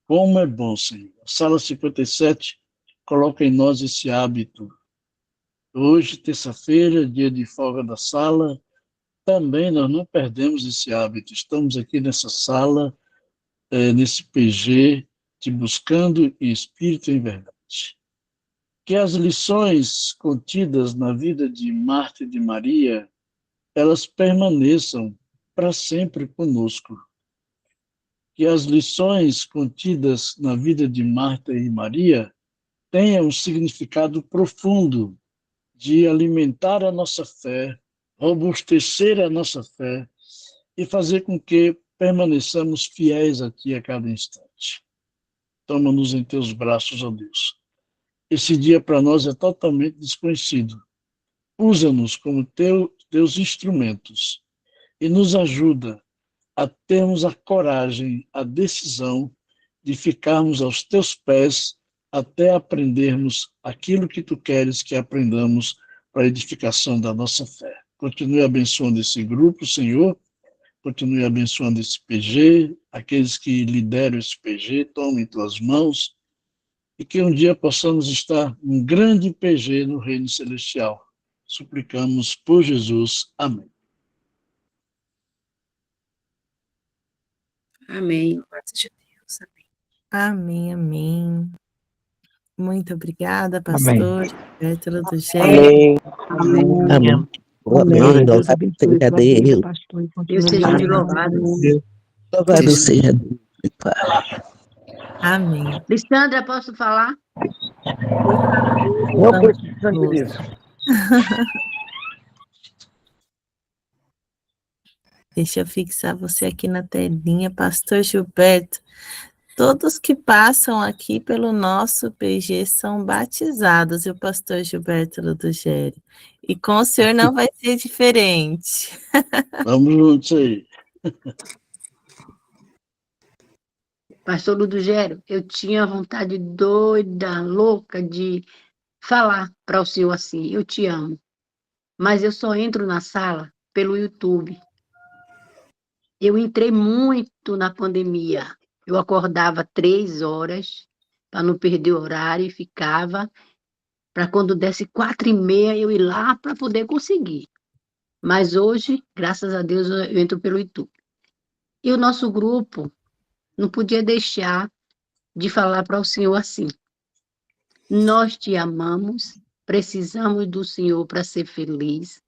S3: Como é bom, Senhor. A Sala 57 coloca em nós esse hábito. Hoje, terça-feira, dia de folga da sala, também nós não perdemos esse hábito. Estamos aqui nessa sala, nesse PG, Te buscando em espírito e em verdade. Que as lições contidas na vida de Marta e de Maria, elas permaneçam para sempre conosco. Que as lições contidas na vida de Marta e Maria tenham um significado profundo de alimentar a nossa fé, robustecer a nossa fé e fazer com que permaneçamos fiéis a Ti a cada instante. Toma-nos em Teus braços, ó Deus. Esse dia para nós é totalmente desconhecido. Usa-nos como Teus instrumentos e nos ajuda a termos a coragem, a decisão de ficarmos aos Teus pés até aprendermos aquilo que Tu queres que aprendamos para a edificação da nossa fé. Continue abençoando esse grupo, Senhor. Continue abençoando esse PG, aqueles que lideram esse PG, tome em Tuas mãos, e que um dia possamos estar um grande PG no Reino Celestial. Suplicamos por Jesus. Amém.
S2: Amém. Louvado seja Deus. Amém.
S1: Amém, amém. Muito obrigada, pastor Gilberto do Gé.
S6: Amém.
S4: Amém.
S6: Amém. Louvado seja Deus.
S4: Deus seja de louvado.
S6: Louvado seja Deus.
S1: Amém.
S4: Lissandra, posso falar?
S5: Não precisa disso.
S1: Deixa eu fixar você aqui na telinha, pastor Gilberto. Todos que passam aqui pelo nosso PG são batizados, e o pastor Gilberto Ludogério. E com o senhor não vai ser diferente.
S3: Vamos juntos aí.
S4: Pastor Ludogério, eu tinha vontade doida, louca de falar para o senhor assim, eu te amo. Mas eu só entro na sala pelo YouTube. Eu entrei muito na pandemia. Eu acordava 3 horas para não perder o horário e ficava para quando desse 4h30 eu ir lá para poder conseguir. Mas hoje, graças a Deus, eu entro pelo YouTube. E o nosso grupo não podia deixar de falar para o Senhor assim. Nós te amamos, precisamos do Senhor para ser feliz.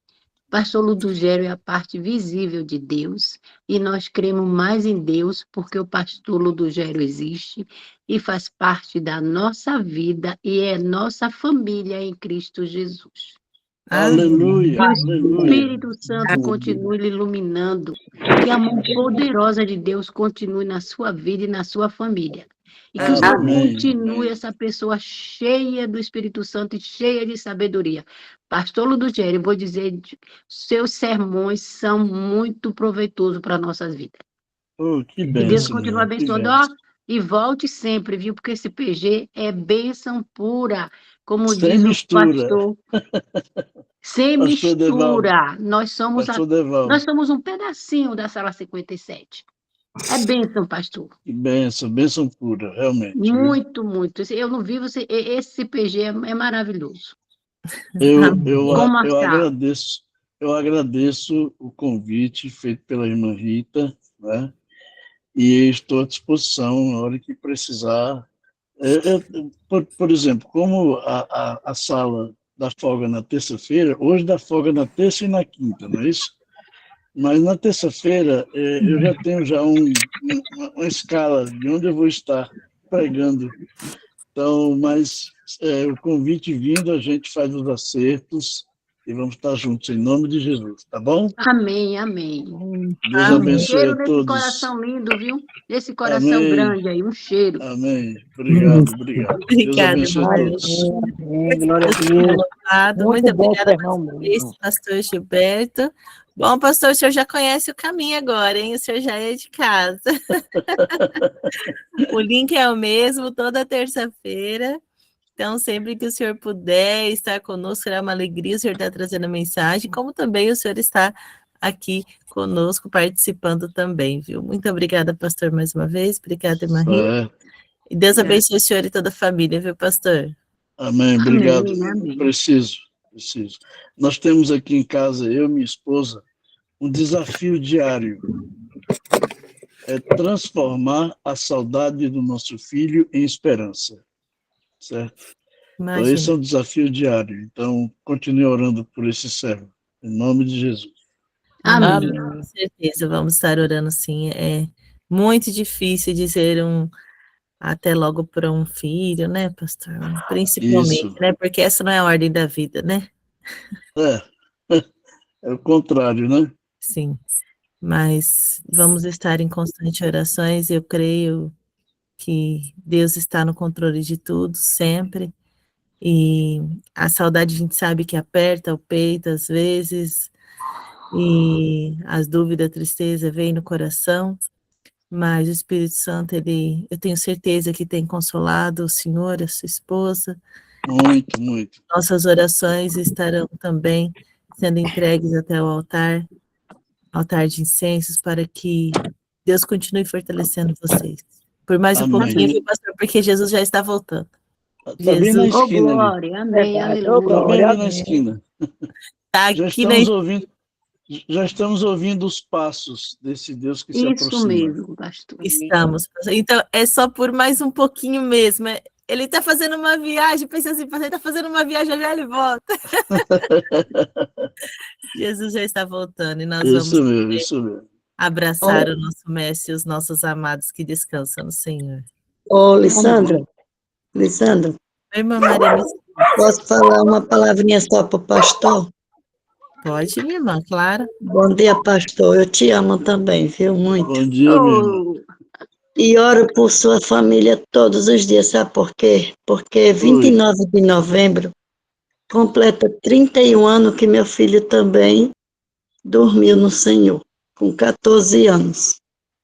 S4: Pastor Ludogério é a parte visível de Deus e nós cremos mais em Deus porque o pastor Ludogério existe e faz parte da nossa vida e é nossa família em Cristo Jesus.
S3: Aleluia.
S4: Que o
S3: Aleluia.
S4: Espírito Santo continue lhe iluminando, que a mão poderosa de Deus continue na sua vida e na sua família. E que o Senhor
S3: Amém.
S4: continue essa pessoa cheia do Espírito Santo e cheia de sabedoria. Pastor Ludogério, eu vou dizer, seus sermões são muito proveitosos para a nossa vida.
S3: Oh, que
S4: E
S3: bênção.
S4: Deus continua
S3: meu, que
S4: abençoando.
S3: bênção.
S4: E volte sempre, viu? Porque esse PG é bênção pura, como
S3: Sem
S4: diz o
S3: mistura.
S4: pastor. Sem
S3: Pastor Devaldo.
S4: mistura. Nós somos
S3: Devaldo.
S4: um pedacinho da sala 57. É bênção, pastor.
S3: Que bênção pura, realmente.
S4: Muito, muito. Eu não vi você. Esse PG é maravilhoso.
S3: Eu agradeço o convite feito pela irmã Rita, né? E estou à disposição na hora que precisar. Por exemplo, como a sala dá folga na terça-feira, hoje dá folga na terça e na quinta, não é isso? Mas na terça-feira eu já tenho uma escala de onde eu vou estar pregando. Então, mas o convite vindo, a gente faz os acertos e vamos estar juntos, em nome de Jesus, tá bom?
S4: Amém, amém.
S3: Deus abençoe
S4: Cheiro
S3: a
S4: nesse
S3: todos.
S4: coração lindo, viu? Esse coração
S3: Amém.
S4: grande aí, um cheiro.
S3: Amém. Obrigado. Deus
S1: Obrigada,
S3: abençoe a
S1: irmã.
S3: todos.
S6: Glória a Deus.
S1: Muito
S6: Muito bom
S1: obrigada
S6: sermão
S1: mais uma vez,
S6: mesmo.
S1: pastor Gilberto. Bom, pastor, o senhor já conhece o caminho agora, hein? O senhor já é de casa. O link é o mesmo, toda terça-feira. Então, sempre que o senhor puder estar conosco, será uma alegria o senhor estar trazendo a mensagem, como também o senhor está aqui conosco, participando também, viu? Muito obrigada, pastor, mais uma vez. Obrigada, irmã Rita. E Deus abençoe o senhor e toda a família, viu, pastor?
S3: Amém. Obrigado.
S4: Amém.
S3: Preciso. Nós temos aqui em casa, eu e minha esposa, um desafio diário. É transformar a saudade do nosso filho em esperança. Certo? Então, esse é um desafio diário. Então, continue orando por esse servo. Em nome de Jesus.
S4: Amém.
S1: Com certeza, vamos estar orando sim. É muito difícil dizer até logo para um filho, né, pastor? Principalmente,
S3: Isso.
S1: né? Porque essa não é a ordem da vida, né?
S3: É o contrário, né?
S1: Sim. Mas vamos estar em constante orações. Eu creio que Deus está no controle de tudo, sempre. E a saudade a gente sabe que aperta o peito às vezes, e as dúvidas, a tristeza vem no coração, mas o Espírito Santo, eu tenho certeza que tem consolado o senhor, a sua esposa.
S3: Muito, muito.
S1: Nossas orações estarão também sendo entregues até o altar de incensos, para que Deus continue fortalecendo vocês. Por mais um pouquinho, viu, pastor? Porque Jesus já está voltando.
S3: Está bem na esquina ali.
S4: Glória, amém, aleluia.
S3: Está bem ali na esquina.
S1: Tá
S3: Já estamos ouvindo os passos desse Deus que se
S4: Isso
S3: aproxima.
S4: mesmo, pastor.
S1: Estamos. Então, é só por mais um pouquinho mesmo. Ele está fazendo uma viagem, pensa assim, ele está fazendo uma viagem, já ele volta. Jesus já está voltando e nós
S3: Isso
S1: vamos
S3: mesmo.
S1: Abraçar o nosso mestre e os nossos amados que descansam no Senhor.
S7: Ô, Lissandra,
S1: Oi, irmã Maria.
S7: posso falar uma palavrinha só para o pastor?
S1: Pode, minha irmã, claro.
S7: Bom dia, pastor. Eu te amo também, viu? Muito.
S3: Bom dia, minha irmã.
S7: E oro por sua família todos os dias, sabe por quê? Porque 29 de novembro completa 31 anos que meu filho também dormiu no Senhor, com 14 anos.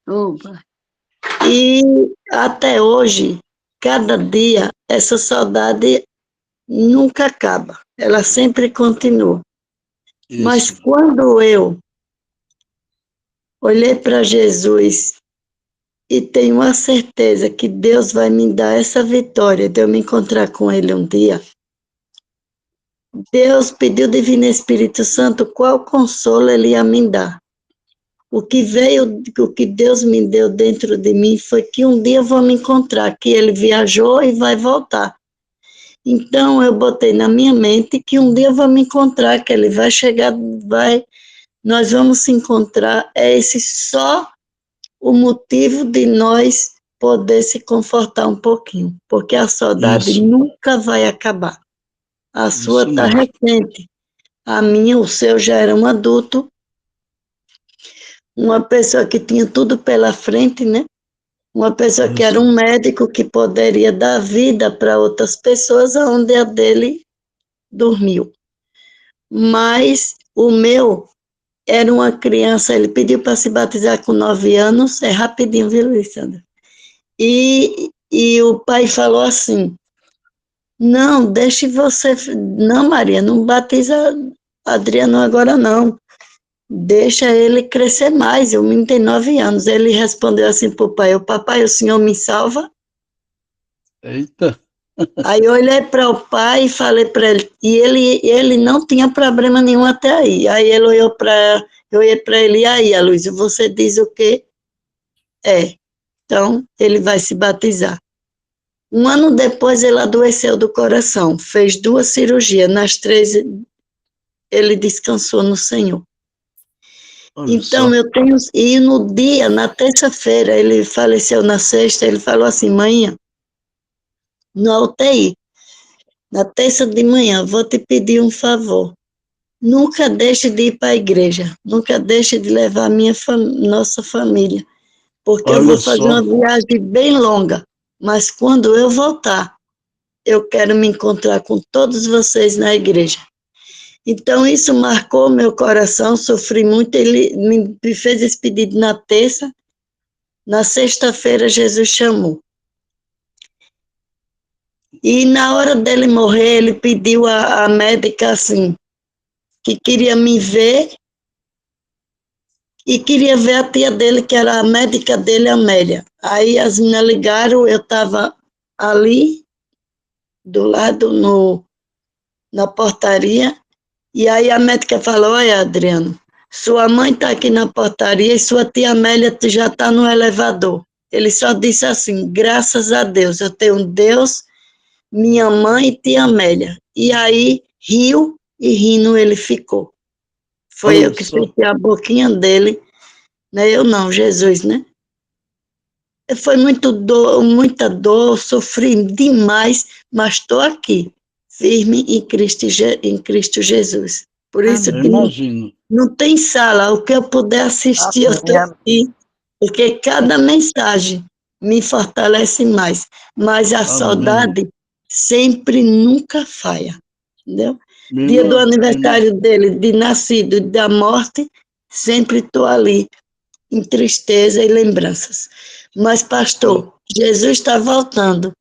S4: Opa.
S7: E até hoje, cada dia, essa saudade nunca acaba, ela sempre continua.
S3: Isso.
S7: Mas quando eu olhei para Jesus e tenho a certeza que Deus vai me dar essa vitória de eu me encontrar com Ele um dia, Deus pediu ao Divino Espírito Santo qual consolo Ele ia me dar. O que Deus me deu dentro de mim foi que um dia eu vou me encontrar, que Ele viajou e vai voltar. Então eu botei na minha mente que um dia eu vou me encontrar, que Ele vai chegar, nós vamos se encontrar. É esse só o motivo de nós poder se confortar um pouquinho, porque a saudade nunca vai acabar. A sua está recente, a minha, o seu já era um adulto, uma pessoa que tinha tudo pela frente, né? Uma pessoa que era um médico que poderia dar vida para outras pessoas, onde a dele dormiu. Mas o meu era uma criança, ele pediu para se batizar com 9 anos, é rapidinho, viu, Alessandra? E o pai falou assim, não, deixe você... Não, Maria, não batiza Adriano agora, não. Deixa ele crescer mais, o menino tem 9 anos. Ele respondeu assim para o pai, papai, o senhor me salva?
S3: Eita.
S7: Aí eu olhei para o pai e falei para ele, e ele não tinha problema nenhum até aí. Aí ele olhou para... Eu olhei para ele, e aí, Aloysio, você diz o quê? Então, ele vai se batizar. 1 ano depois, ele adoeceu do coração, fez 2 cirurgias, nas 3 ele descansou no Senhor.
S3: Olha
S7: Então,
S3: só.
S7: eu tenho... E no dia, na terça-feira, ele faleceu na sexta, ele falou assim, manhã, no UTI, na terça de manhã, vou te pedir um favor. Nunca deixe de ir para a igreja, nunca deixe de levar nossa família, porque eu vou
S3: Olha
S7: fazer
S3: só.
S7: uma viagem bem longa, mas quando eu voltar, eu quero me encontrar com todos vocês na igreja. Então, isso marcou meu coração, sofri muito, ele me fez esse pedido na terça, na sexta-feira Jesus chamou. E na hora dele morrer, ele pediu à médica assim, que queria me ver e queria ver a tia dele, que era a médica dele, Amélia. Aí as meninas ligaram, eu estava ali, do lado, na portaria, e aí a médica falou, olha, Adriano, sua mãe está aqui na portaria e sua tia Amélia já está no elevador. Ele só disse assim, graças a Deus, eu tenho Deus, minha mãe e tia Amélia. E aí, riu e rindo ele ficou. Foi
S3: Olha
S7: eu que
S3: só.
S7: fechei a boquinha dele, né? Eu não, Jesus, né? Foi muita dor, sofri demais, mas estou aqui, firme em Cristo Jesus. Por isso
S3: Eu
S7: que
S3: imagino.
S7: não tem sala, o que eu puder assistir, eu estou aqui, porque cada mensagem me fortalece mais, mas a
S3: Amém.
S7: saudade sempre nunca falha, entendeu?
S3: Minha
S7: Dia do
S3: irmã,
S7: aniversário dele, de nascido e da morte, sempre estou ali, em tristeza e lembranças. Mas, pastor, Jesus está voltando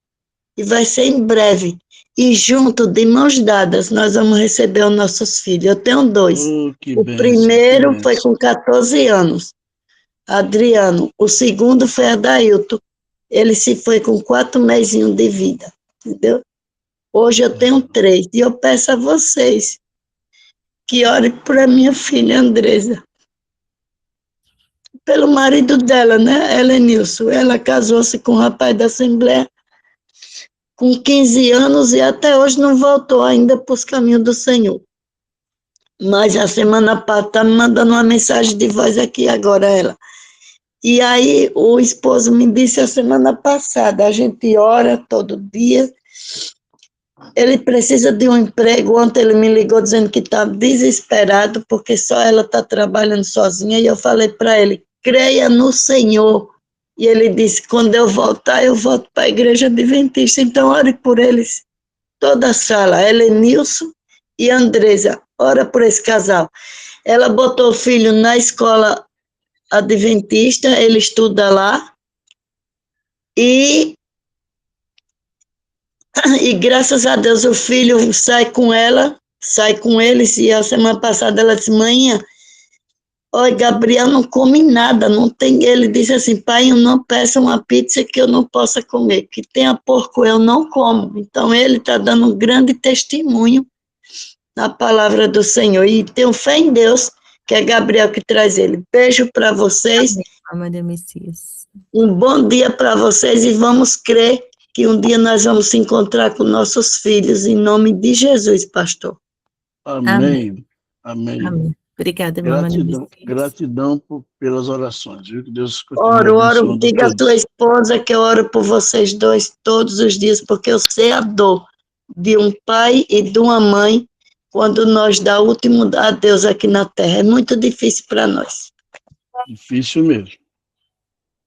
S7: e vai ser em breve. E junto, de mãos dadas, nós vamos receber os nossos filhos. Eu tenho 2.
S3: oh, que
S7: O
S3: bênção, que
S7: primeiro foi
S3: bênção.
S7: com 14 anos, Adriano. O segundo foi Adailton. Ele se foi com 4 mesinhos de vida, entendeu? Hoje eu tenho 3. E eu peço a vocês que orem para minha filha Andresa. Pelo marido dela, né, Helenilson. Ela casou-se com um rapaz da Assembleia com 15 anos e até hoje não voltou ainda para os caminhos do Senhor. Mas a semana passada está me mandando uma mensagem de voz aqui agora, ela. E aí o esposo me disse a semana passada, a gente ora todo dia, ele precisa de um emprego. Ontem ele me ligou dizendo que está desesperado porque só ela está trabalhando sozinha, e eu falei para ele, creia no Senhor. E ele disse, quando eu voltar, eu volto para a igreja adventista, então ore por eles. Toda a sala, Helenilson e Andresa, ora por esse casal. Ela botou o filho na escola adventista, ele estuda lá, e graças a Deus o filho sai com ela, sai com eles, e a semana passada ela disse, mãe, olha, Gabriel não come nada, não tem. Ele disse assim, pai, eu não peço uma pizza que eu não possa comer, que tenha porco eu não como. Então ele está dando um grande testemunho na palavra do Senhor, e tenho fé em Deus, que é Gabriel que traz ele. Beijo para vocês.
S1: Amém, Messias.
S7: Um bom dia para vocês, e vamos crer que um dia nós vamos se encontrar com nossos filhos, em nome de Jesus, pastor.
S3: Amém. Amém.
S1: Amém. Obrigada,
S3: Gratidão, gratidão pelas orações, viu? Que Deus continue
S7: Oro,
S3: abençoando
S7: diga à
S3: todos.
S7: tua esposa que eu oro por vocês dois todos os dias, porque eu sei a dor de um pai e de uma mãe quando nós dá o último adeus aqui na terra. É muito difícil para nós.
S3: Difícil mesmo.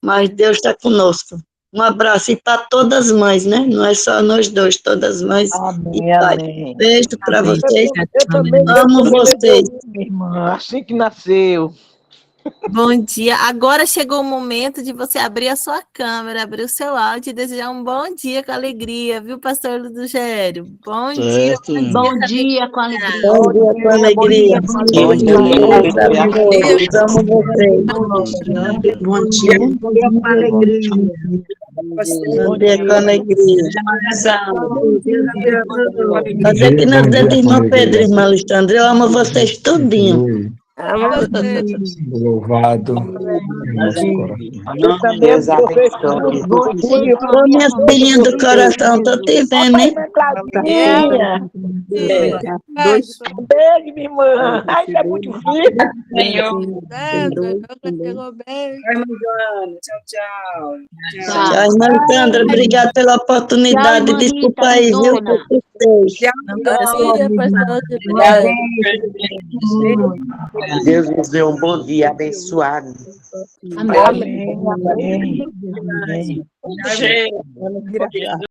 S7: Mas Deus está conosco. Um abraço, e para todas as mães, né? Não é só nós dois, todas as mães
S6: Amém,
S7: e pai.
S6: amém.
S7: Beijo para
S1: Amém.
S7: vocês.
S6: Eu também
S7: Amo vocês.
S6: minha irmã, assim que nasceu.
S1: Bom dia. Agora chegou o momento de você abrir a sua câmera, abrir o seu áudio e desejar um bom dia com alegria, viu, pastor Ludogério? Bom dia.
S3: Certo.
S4: Bom dia com alegria.
S7: Bom dia com alegria.
S5: Bom dia.
S7: Deus amo vocês.
S8: Bom dia. Bom dia com alegria.
S7: Bom dia com alegria. Fazer que nós dentro de irmã Pedro, irmã Alexandre. Eu amo vocês tudinho.
S9: Louvado.
S8: Deus abençoe.
S7: Ô, minhas filhinhas do coração, tô te vendo, hein?
S8: Beijo, minha irmã. Ai, é muito frio.
S2: Vai, mãe Joana. Tchau, tchau.
S7: Tchau, irmã Alexandra. Obrigada pela oportunidade.
S4: Tchau, irmã
S7: Desculpa
S4: Rita,
S7: aí, viu?
S4: lindona.
S8: Deus nos dê um bom dia abençoado.
S4: Amém.
S6: Amém.